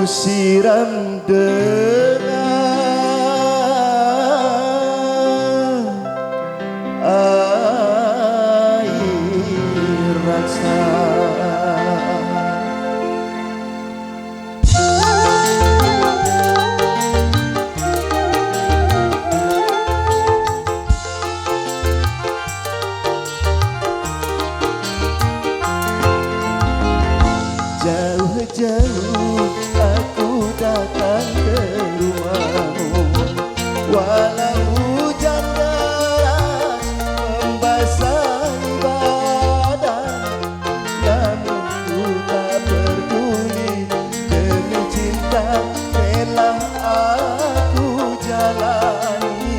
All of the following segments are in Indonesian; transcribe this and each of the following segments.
siram dengan air rasa. Jauh-jauh aku datang ke rumahmu, walau hujan deras membasahi badan, namun ku tak peduli. Demi cinta rela aku jalani.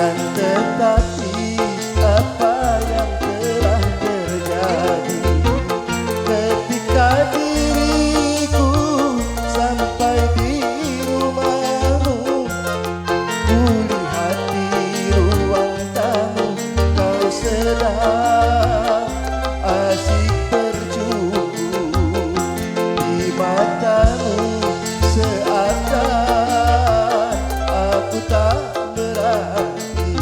Kan tetapi apa yang telah terjadi ketika diriku sampai di rumahmu, kulihat di ruang tamu kau sedang asyik bercumbu. Di matamu seakan aku tak berarti.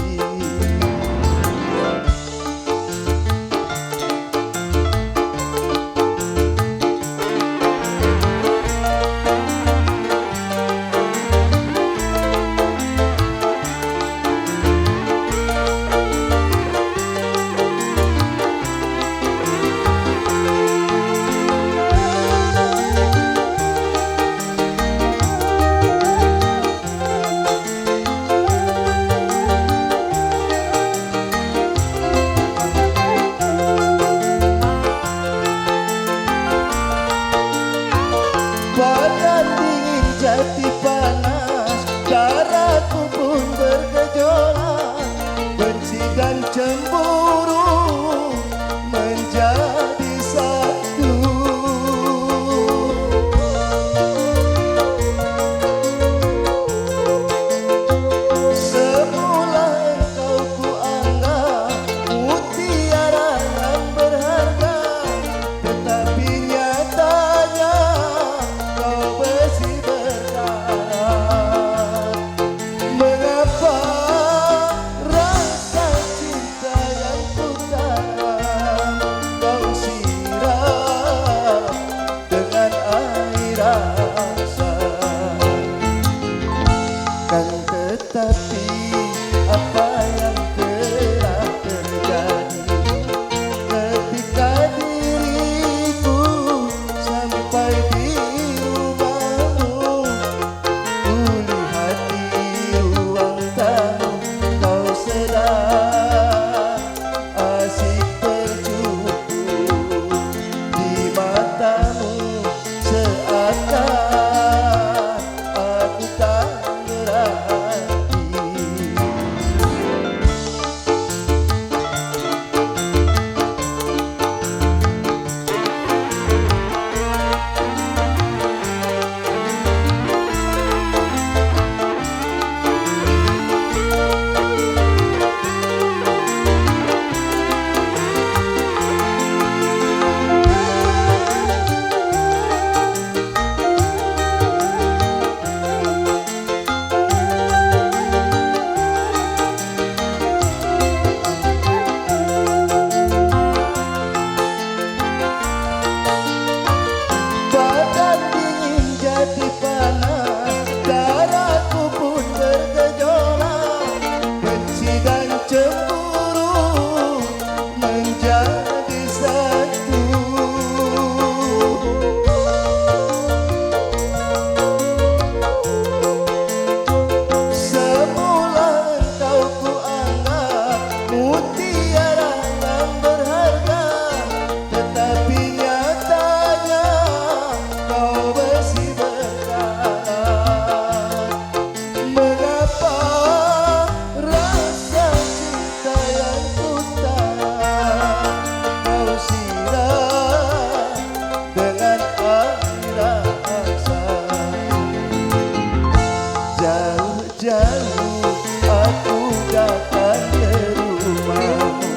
Badan dingin jati panas, darahku pun bergejolak. Benci dan cemburu menjadi satu. Semula engkau kuanggap mutiara yang berharga, tetapi nyatanya kau besi berkarat. Mengapa rasa cinta yang ku tanam kau siram dengan air rasa? Kan tetapi apa yang telah terjadi ketika diriku sampai di rumahmu, kulihat di ruang tamu kau sedang asyik bercumbu. Di matamu seakan aku tak berarti. Badan dingin jati panas, darahku pun bergejolak. Benci dan cemburu menjadi satu. Semula engkau kuanggap mutiara yang berharga, tetapi nyatanya kau besi berkarat. Mengapa rasa cinta yang ku tanam kau siram dengan air rasa? Jauh-jauh aku datang ke rumahmu,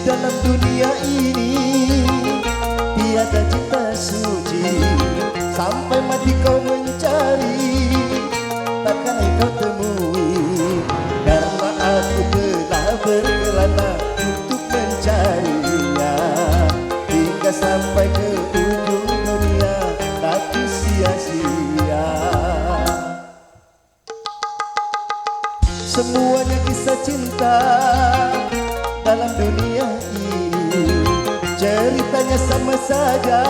dalam dunia ini tiada cinta suci, sampai mati kau mencari takkan kau temui. Karena aku telah berkelana untuk mencarinya hingga sampai ke ujung dunia, tapi sia-sia. Semuanya kisah cinta dalam dunia ini, ceritanya sama saja,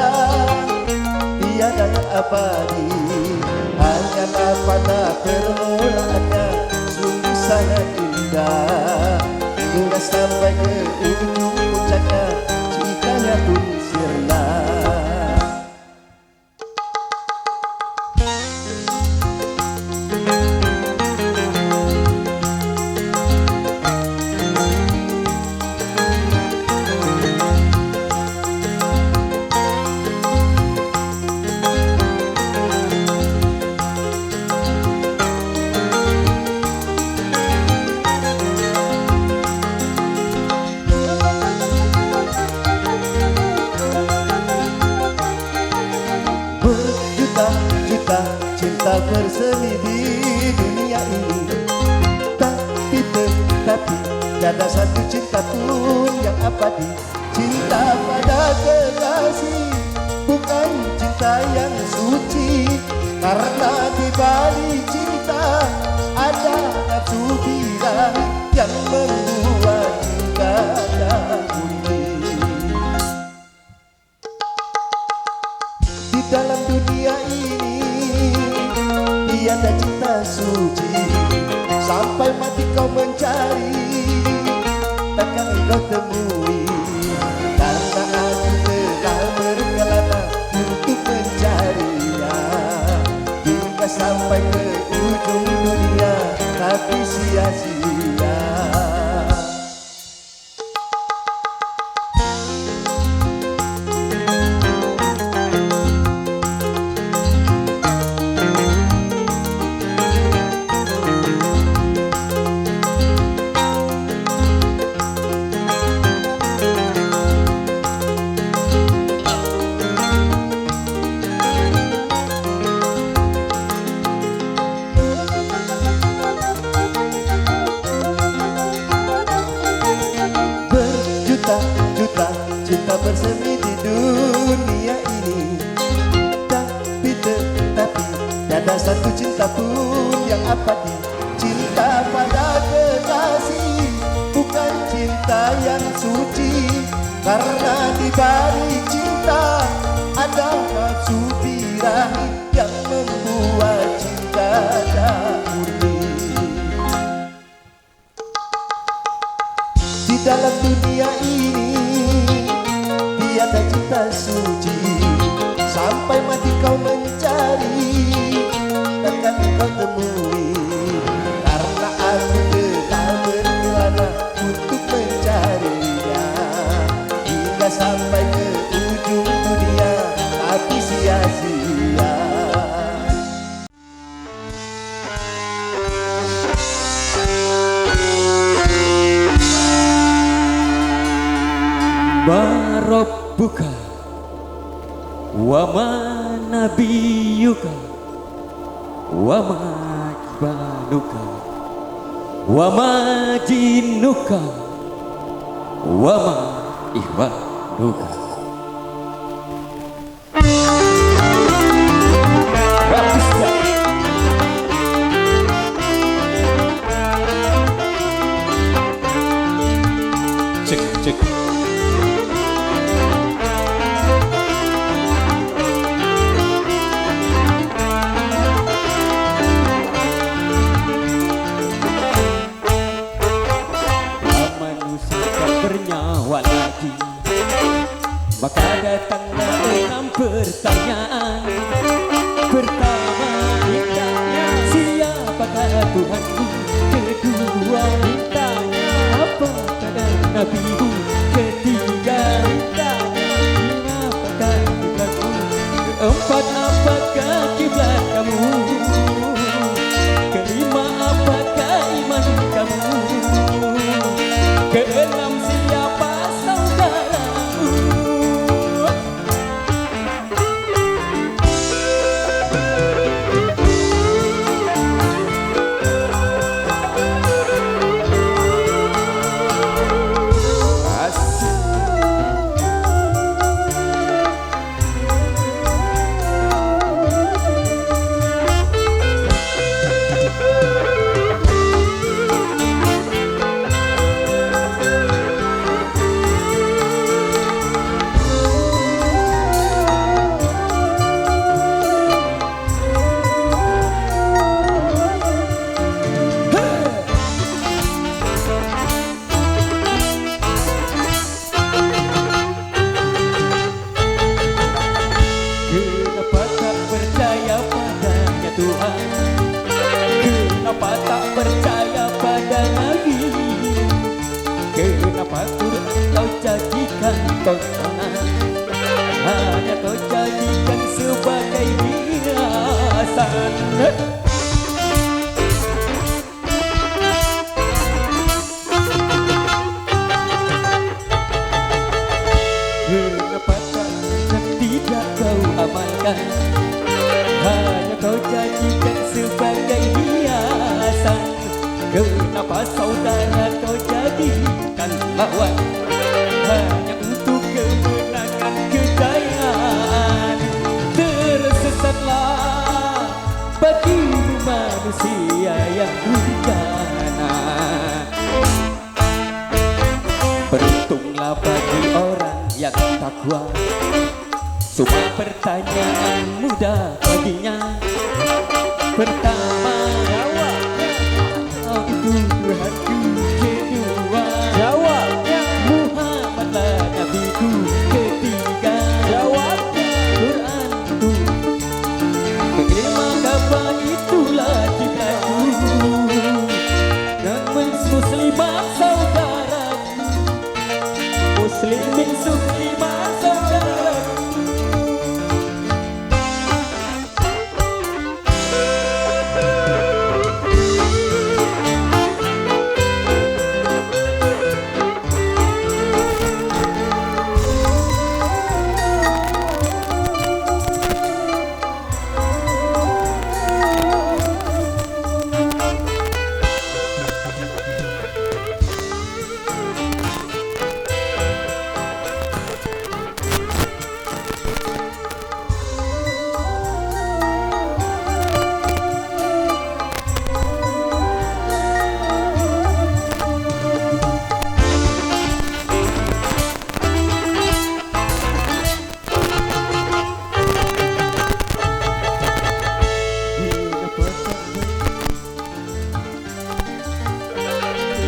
tiada yang abadi. Hanyalah pada permulaannya sungguh sangat indah, hingga sampai ke ujung puncaknya ceritanya pun sirna. Berjuta-juta cinta bersemi di dunia ini, tapi tiada satu cinta pun yang abadi. Cinta pada kekasih bukan cinta yang suci, karena di balik cinta ada nafsu birahi yang membuat cinta murni. Di dalam dunia ini tiada cinta suci, sampai mati kau mencari takkan kau temui. Karena aku telah berkelana untuk mencarinya hingga sampai ke ujung dunia, tapi sia-sia. Berjuta-juta cinta bersemi di dunia ini, tapi tiada satu cinta pun yang abadi. Cinta pada kekasih bukan cinta yang suci, karena di balik cinta ada nafsu birahi yang membuat cinta murni. Di dalam dunia ini tiada cinta suci, sampai mati kau mencari takkan kau temui. Karena aku telah berkelana untuk mencarinya hingga sampai ke ujung dunia, tapi sia-sia. Rabbuka wa ma nabiyuka wa ma ibaduka wa ma jinuka wa ma ihwaduka. Cek. Bernyawa lagi, maka datanglah 6 pertanyaan. Pertama, mintanya siapakah Tuhanku? Kedua, mintanya apakah Nabimu? Ketiga, mintanya apakah kiblatmu? Keempat, apakah kiblat kamu? Kelima, apakah iman kamu? Keenam, siapa jadikan tontonan, hanya kau jadikan sebagai hiasan. Kenapa tak tidak kau amalkan, hanya kau jadikan sebagai hiasan. Kenapa saudara kau jadikan lawan, hanya untuk kemenangan kejayaan. Tersesatlah bagimu manusia yang durjana. Beruntunglah bagi orang yang takwa, semua pertanyaan mudah baginya. Pertama, oh itu Tuhanku. Kedua, jawabnya Muhammadlah Nabiku. Ketiga, jawabnya Quranku. Kelima, kapan itulah kiblatku. Dan muslimat saudaraku, muslimin muslimat saudaraku.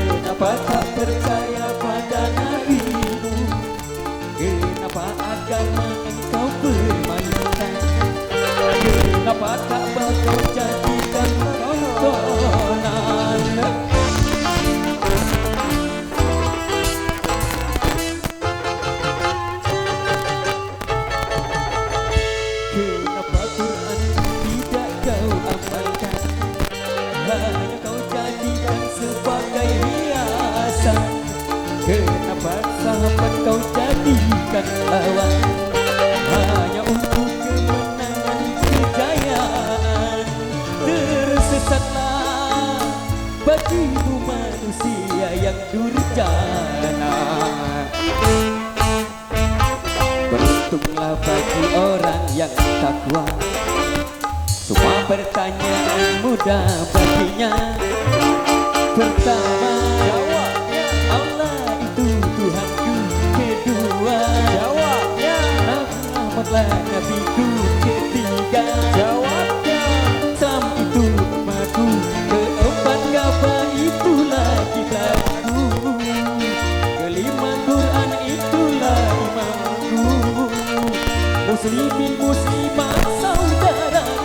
Kenapa tak percaya pada nabimu? Kenapa agama engkau permainkan? Kenapa tak kau jadikan tontonan? Kenapa Quran tidak kau amalkan, hanya kau jadikan sebagai hiasan? Kenapa sahabat kau jadikan lawan, hanya untuk kemenangan kejayaan? Tersesatlah bagimu manusia yang durjana. Beruntunglah bagi orang yang takwa, semua pertanyaan mudah baginya. Pertama, jawabnya Allah itu Tuhanku. Kedua, jawabnya Muhammadlah Nabiku. Ketiga, jawabnya Sam itu umatku. Keempat, Ka'bah itulah kiblatku. Kelima, Quran itulah imamku. Muslimin muslimat saudaraku.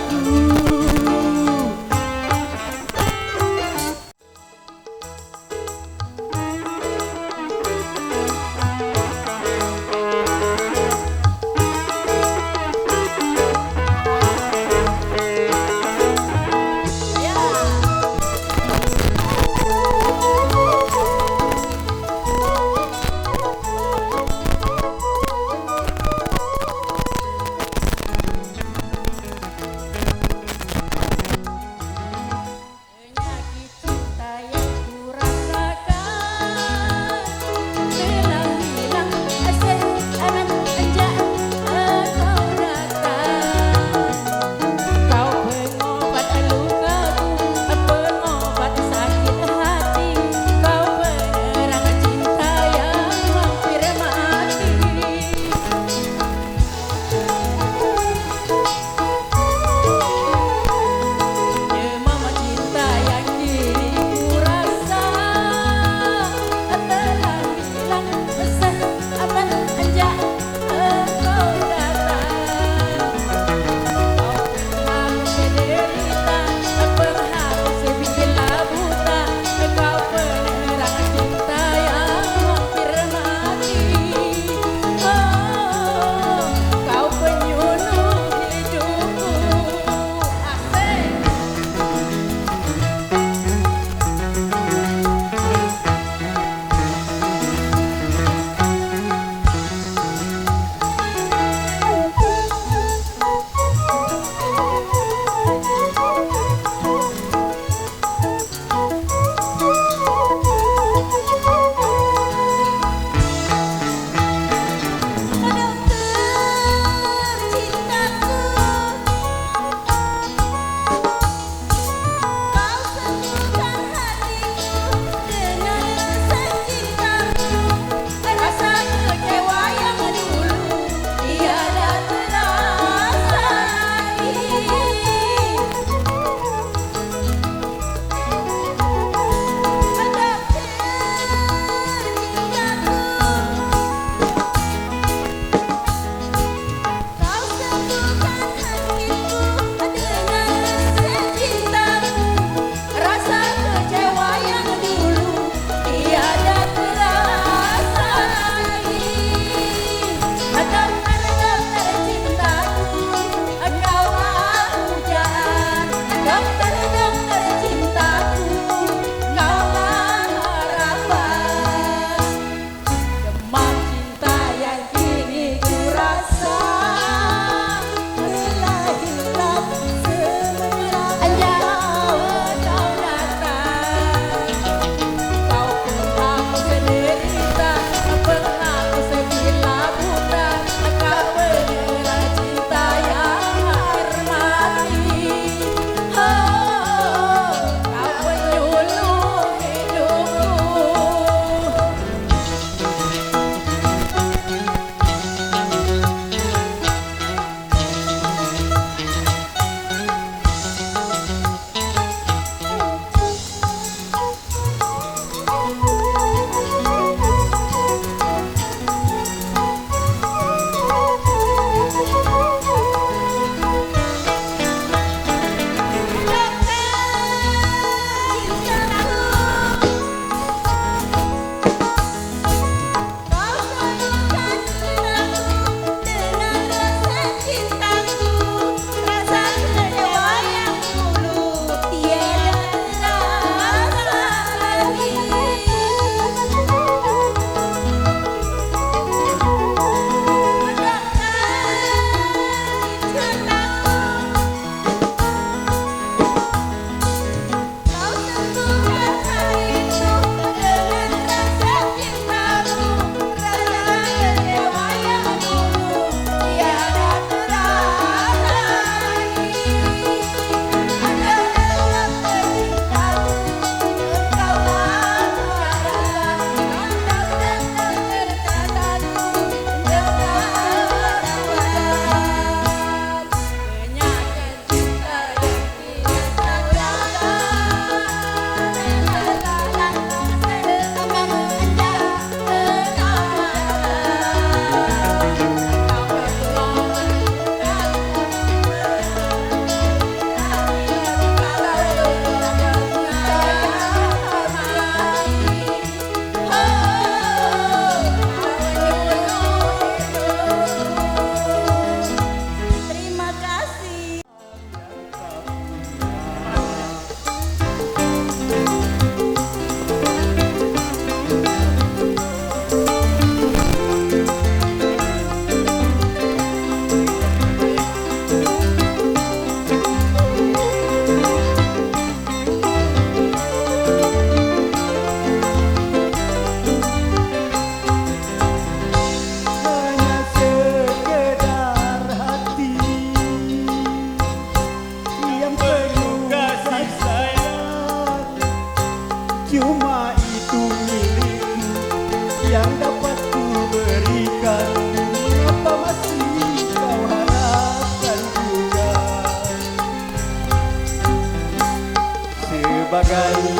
sebagai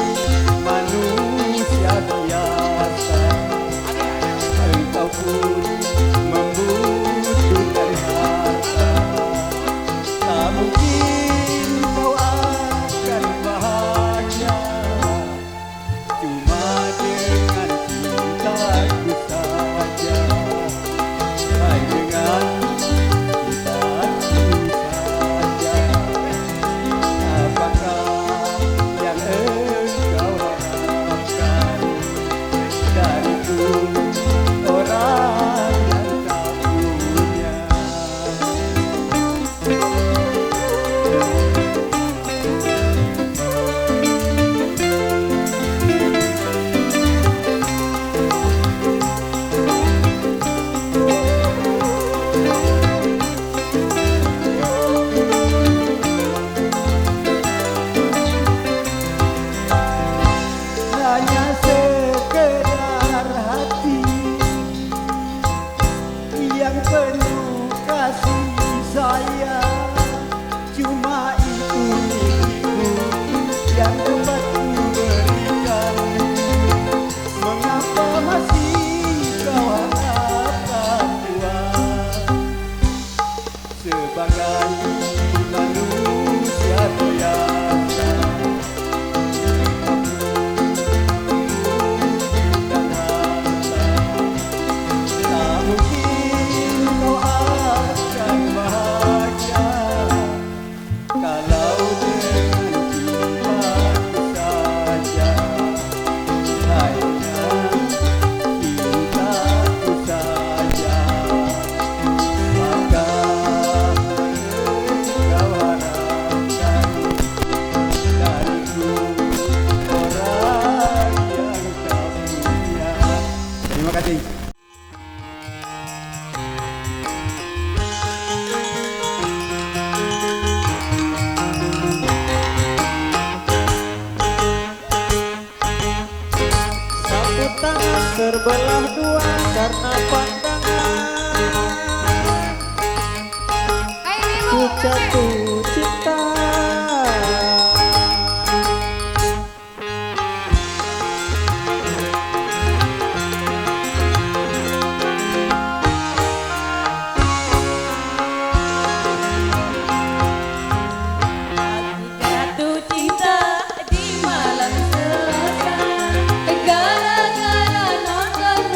manusia biasa, engkau pun membutuhkan harta. Tak mungkin kau akan bahagia cuma dengan cintaku saja, hanya dengan cintaku saja. Apakah yang engkau harapkan dariku, orang yang tak punya? Hanya sekedar hati yang penuh kasih sayang, cuma itu milikku yang dapat ku berikan. Mengapa masih kau harapkan uang sebagai manusia biasa? Tak mungkin kau akan bahagia kalau dengan cintaku saja, hanya cintaku saja. Maka kau harapkan dariku, orang yang tak punya. Terima kasih. Sapu tangan terbelah dua karena pandangan, ku jatuh cinta. Jatuh cinta di malam selasa, gara-gara nonton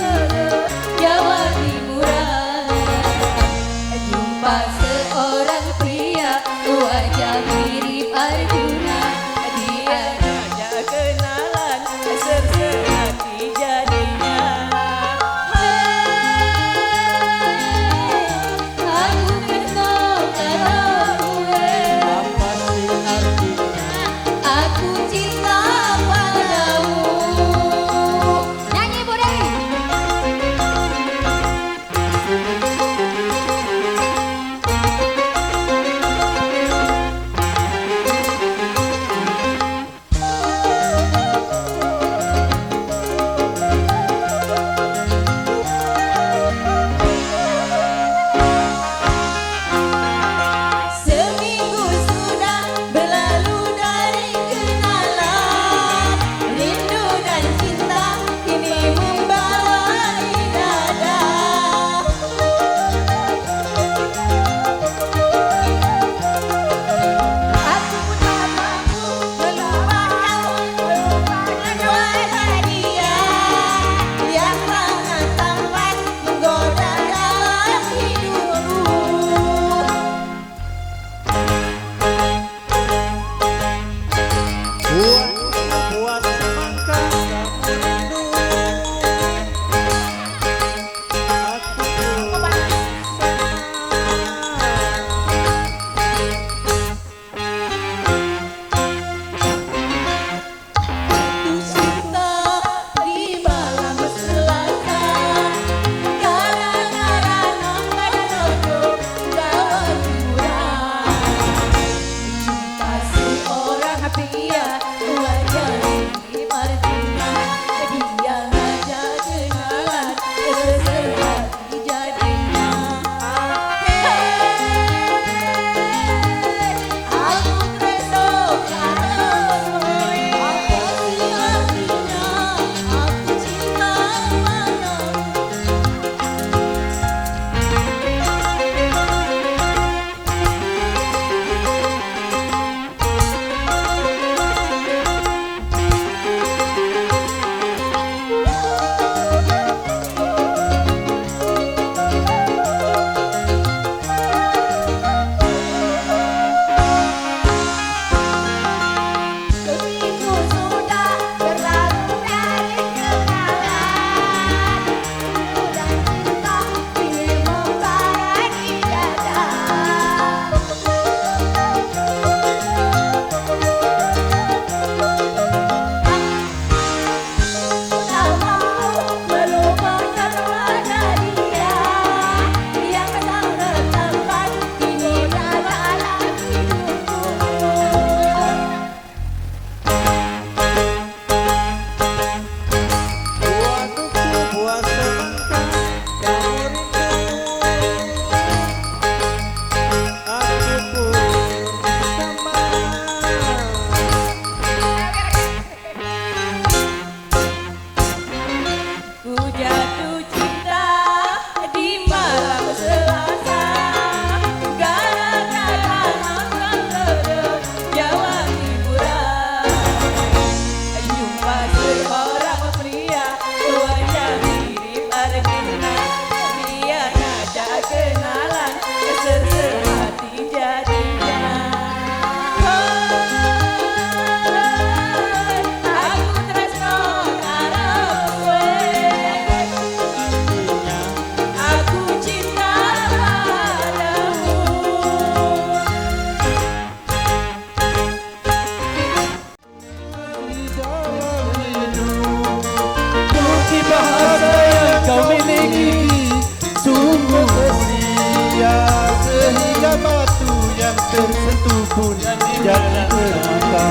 batu yang tersentuh pun jadi permata.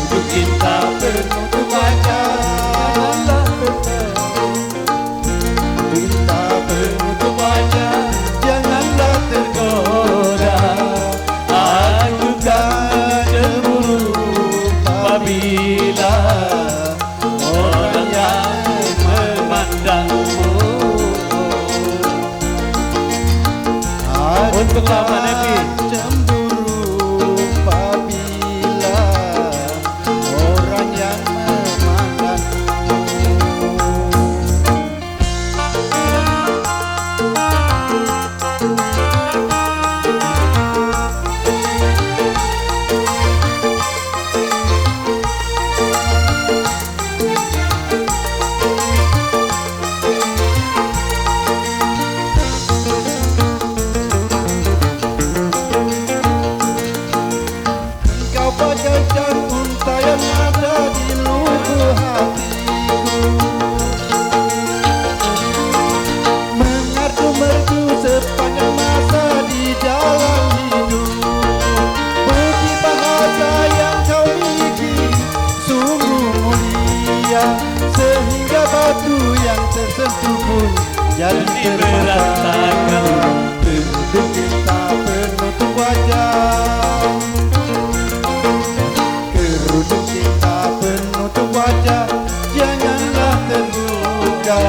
Untuk cinta penutup wajah, janganlah cinta penutup wajah, janganlah tergoda. Aku tak cemburu apabila orang yang memandangmu. Untuk lama Nepi cemburu apabila orang yang memandangmu. Bagaikan unta yang ada di lubuk hatiku, mengardu-merdu sepanjang masa di dalam hidup. Bukti bahasa yang kau miliki sungguh mulia, sehingga batu yang tersentuh pun jadi berantakan. Untuk kita penutup wajah, kerudung cinta penutup wajah, janganlah terduga.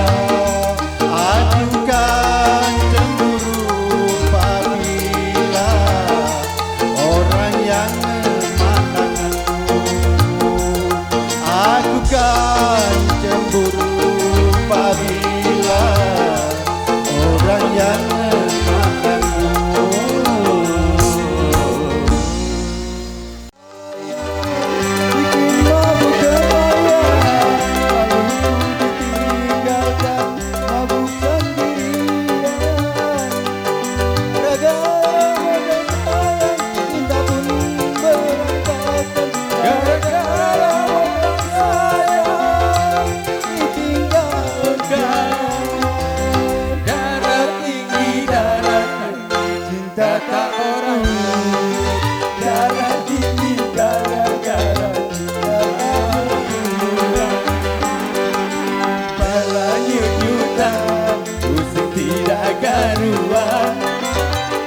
Ajukan cemburu apabila orang yang memandangmu. Ajukan cemburu apabila orang yang memandangmu.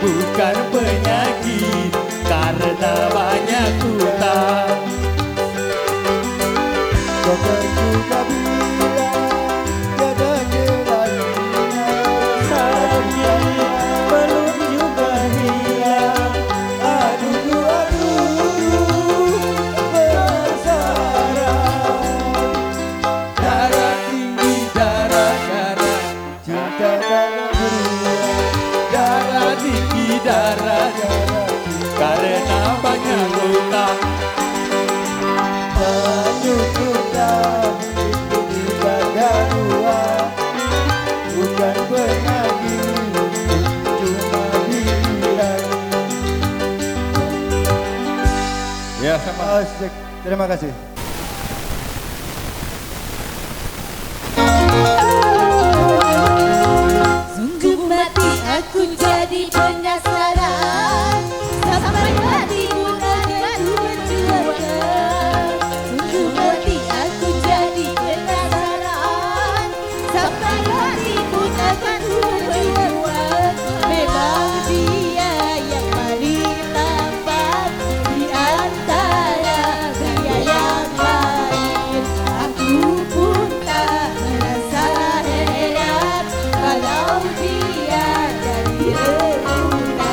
Bukan penyakit karena banyak hutang. Dokter juga bilang tiada kelainan, sakit belum juga hilang. Aduh penasaran. Darah tinggi, darah cinta darah berulang. Darah tinggi, darah karena banyak hutang. Menyukurkan itu dibagi dua, bukan penyakit, cuma bilang. Ya, sama asik. Terima kasih. Sungguh mati aku jadi penasaran, sampai mati pun akan ku perjuangkan. Sungguh mati aku jadi penasaran, sampai mati pun akan ku perjuangkan. Memang dia yang paling tampan di antara pria yang lain. Aku pun tak merasa heran kalau dia jadi rebutan.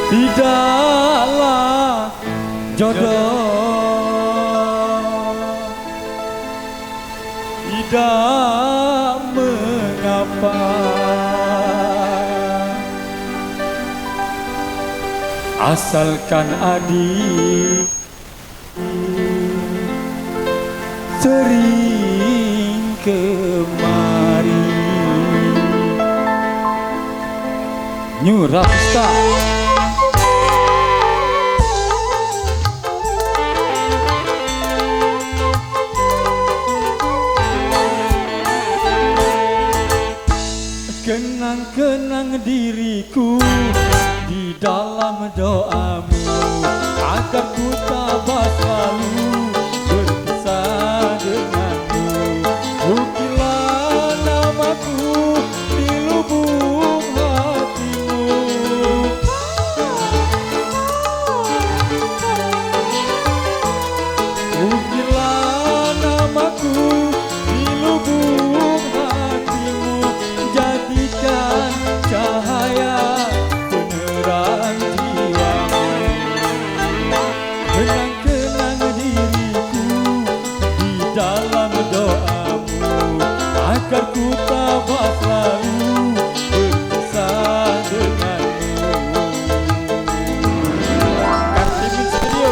Tidaklah jodoh, tidak mengapa, asalkan adik sering kemari. New Rapstar. Kenang-kenang diriku di dalam doamu, agar ku tabah selalu berpisah denganmu. Ukirlah namaku di lubuk hatimu. Ukirlah namaku di lubuk hatimu. Jadikan cahaya penerang jiwamu. Kenang-kenang diriku di dalam doamu, agar ku tabah selalu berpisah denganmu. Kartimin Studio.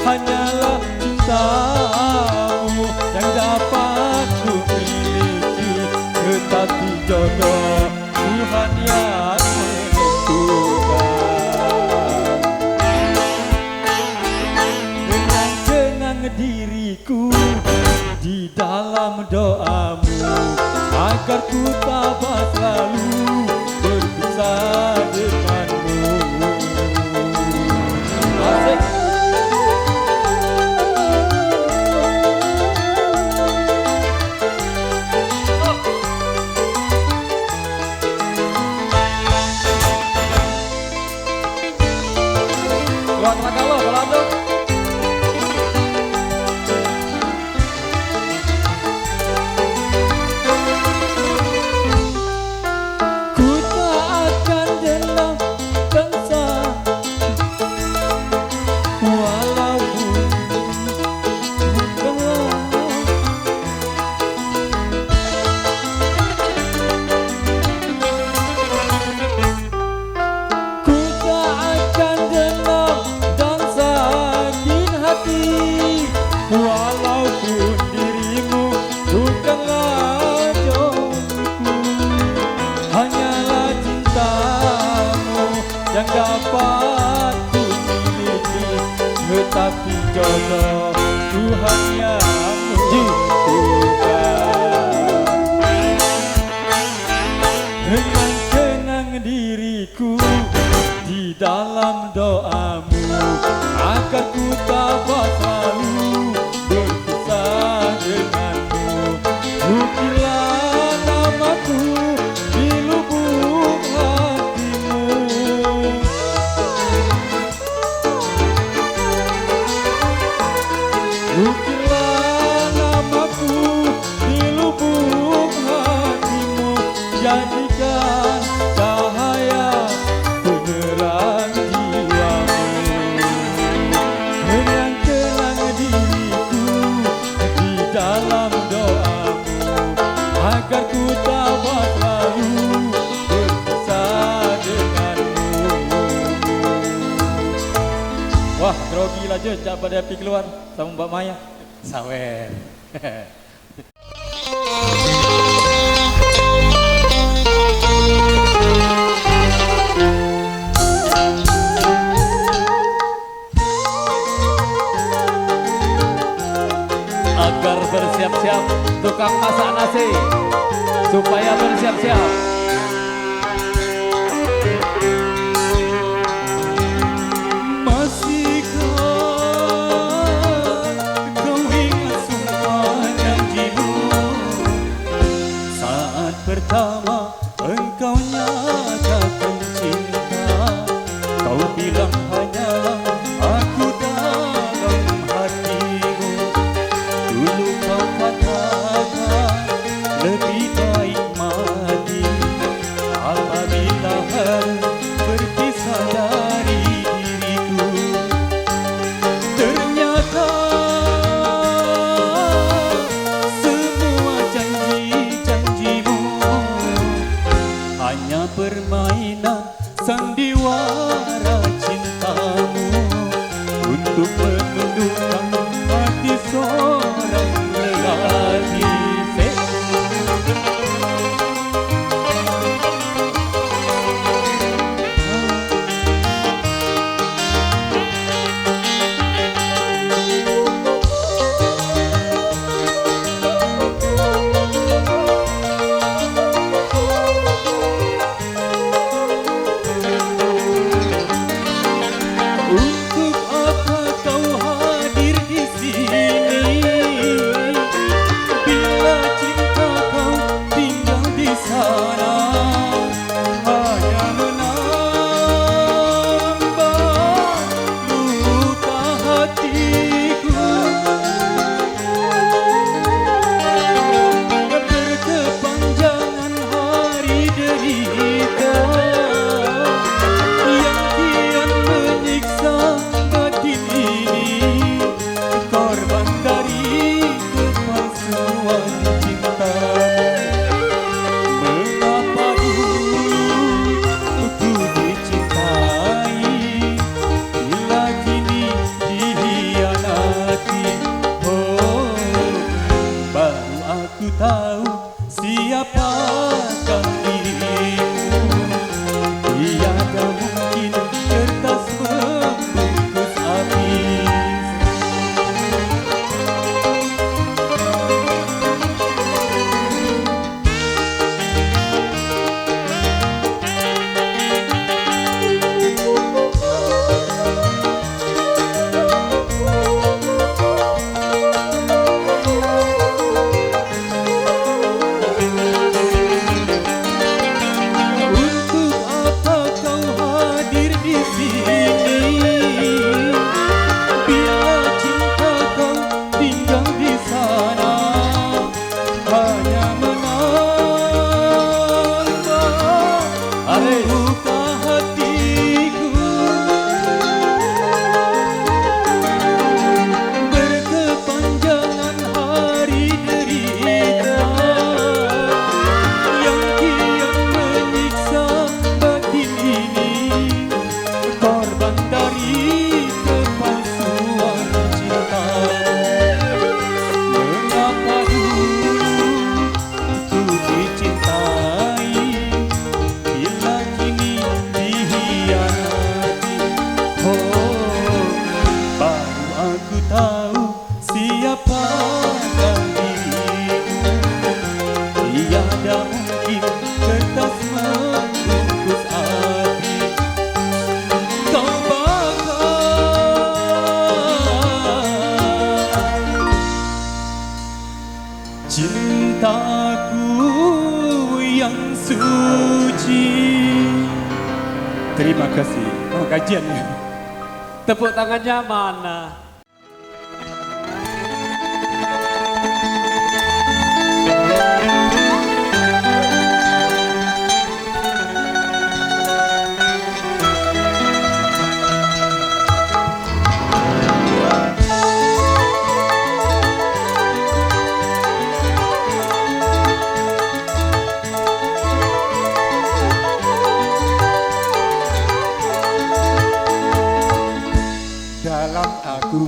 Hanyalah cintamu yang dapat ku miliki, tetapi jodoh Tuhan yang menentukan. Kenang-kenang diriku di dalam doamu, agar ku tabah selalu berpisah denganmu. Asik. Ku tak akan dendam bangsa, walaupun bukanlah. Ku tak akan dendam dan sakit hati, walaupun dirimu bukanlah jodohku. Hanyalah cintamu yang dapat ku miliki, tetapi jodoh Tuhan yang menentukan. Kenang-kenang diriku di dalam doamu, agar ku tabah selalu berpisah denganmu. Ukirlah namaku di lubuk hatimu. Ukirlah namaku di lubuk hatimu. Jadikan cahaya penerang jiwamu. Kenang-kenang diriku di dalam doamu, agar ku tabah selalu berpisah denganmu. Wah, grogi lah je, cak pada api keluar sama Mbak Maya. Sawer. bersiap-siap, tukang masak nasi supaya bersiap-siap. Masihkah kau ingat sumpah janjimu saat pertama engkau nyatakan cinta? Kau bilang hanyalah aku dalam hatimu. Dulu kau katakan lebih baik mati apabila harus berpisah dari diriku. Ternyata semua janji-janjimu hanya permainan sandiwara cintamu untuk menundukkan hati seorang lelaki. Untuk apa kau hadir di sini bila cinta kau tinggal di sana? Hanya menambah luka hatiku. Berkepanjangan hari derita yang kian menyiksa batin ini, korban dari kepalsuan cintamu. Mengapa dulu ku dicintai bila kini dihianati? Oh, baru aku tahu siapakah dirimu. Tiada mungkin kertas membungkus api. Untuk apa kau hadir di sini bila cinta kau tinggal di sana? Hanya menambah luka hatiku. Berkepanjangan hari derita yang kian menyiksa batin ini, korban dari kepalsuan cintamu. Mengapa dulu ku dicintai bila kini dihianati? Oh, baru aku tahu siapakah dirimu. Tiada mungkin kertas membungkus api. Kau bakar cintaku yang suci. Terima kasih. Oh, kajian. Tepuk tangannya mana? Dalam aku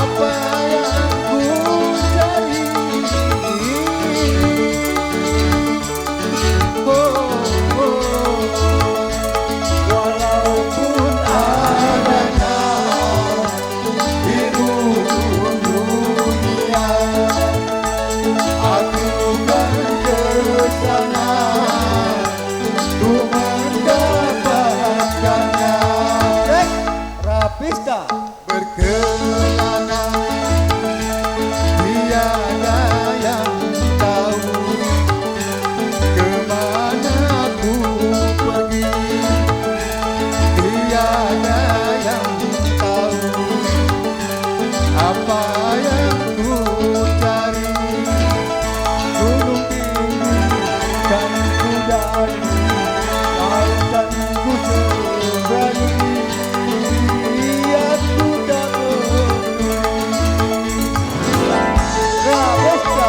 apa yang ku cari. Walaupun adanya di ujung dunia, aku kan ke sana untuk mendapatkannya. Rapista berkelana, tiada yang tahu kemana ku pergi. Tiada yang tahu apa yang ku cari. Gunung tinggi dan ku dari, lautan ku seberani. Aku tak peduli. Rapista.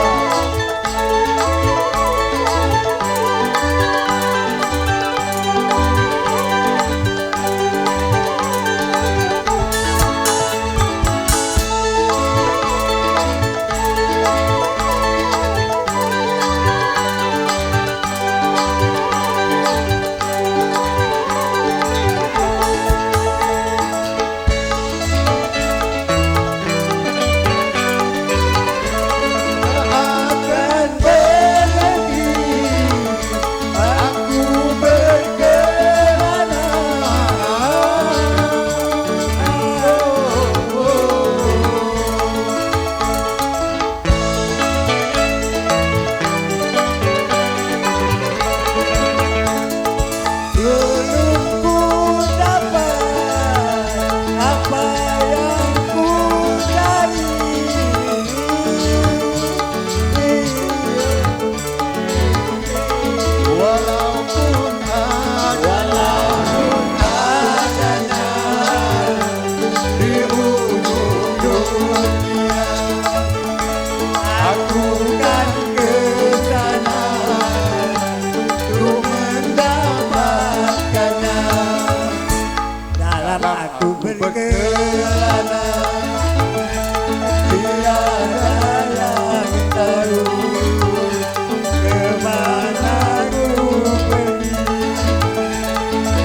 Akan berhenti, aku berkelana. Belum ku dapat apa yang ku cari. Walaupun adanya di ujung dunia, aku kan ke sana untuk mendapatkannya. Dalam aku berkelana, tiada yang tahu kemana ku pergi.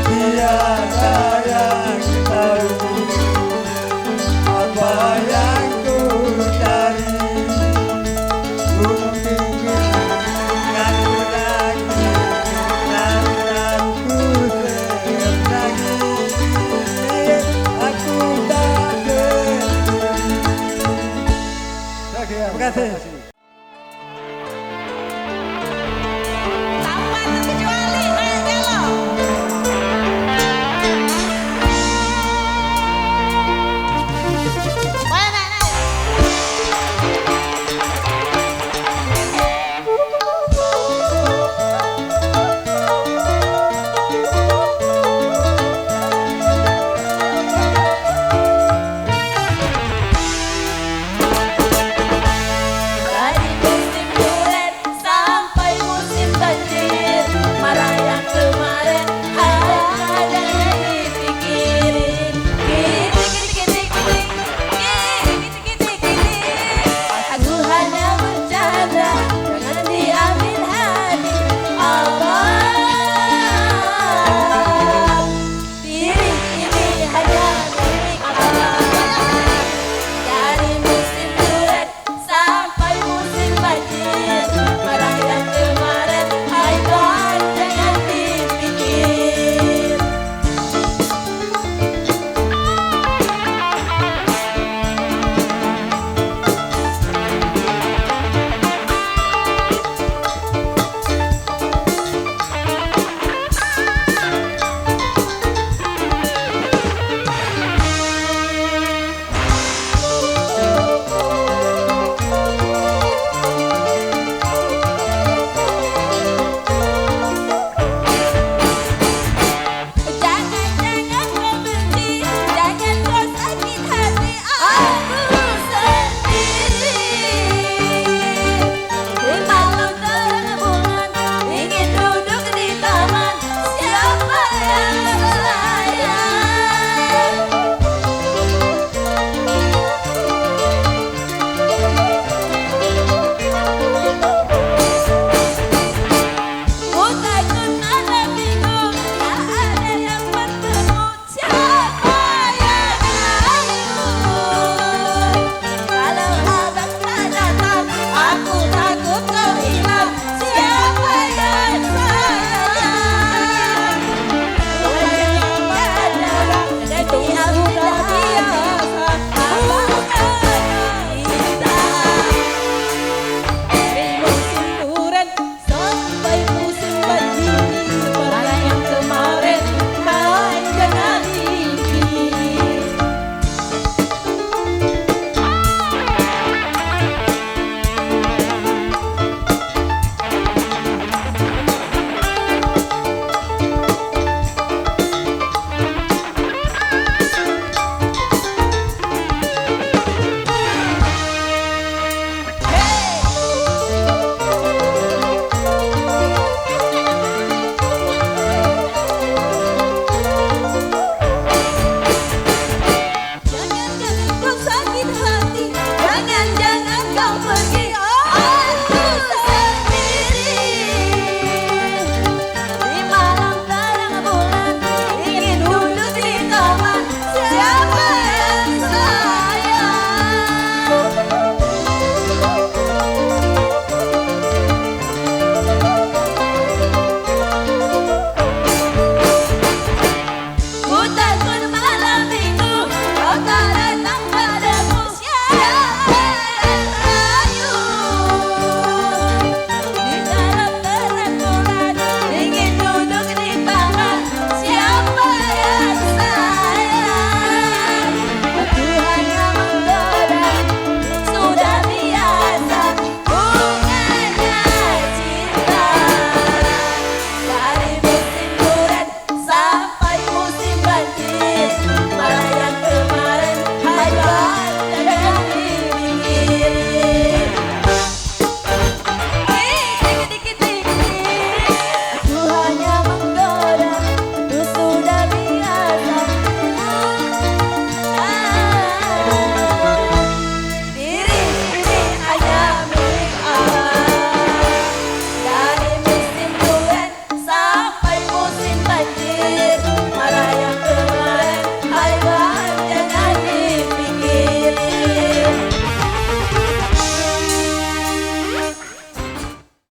Tiada yang tahu apa yang ku cari. Gunung tinggi dan ku daki, lautan ku seberangi. Aku tak peduli. Terima kasih.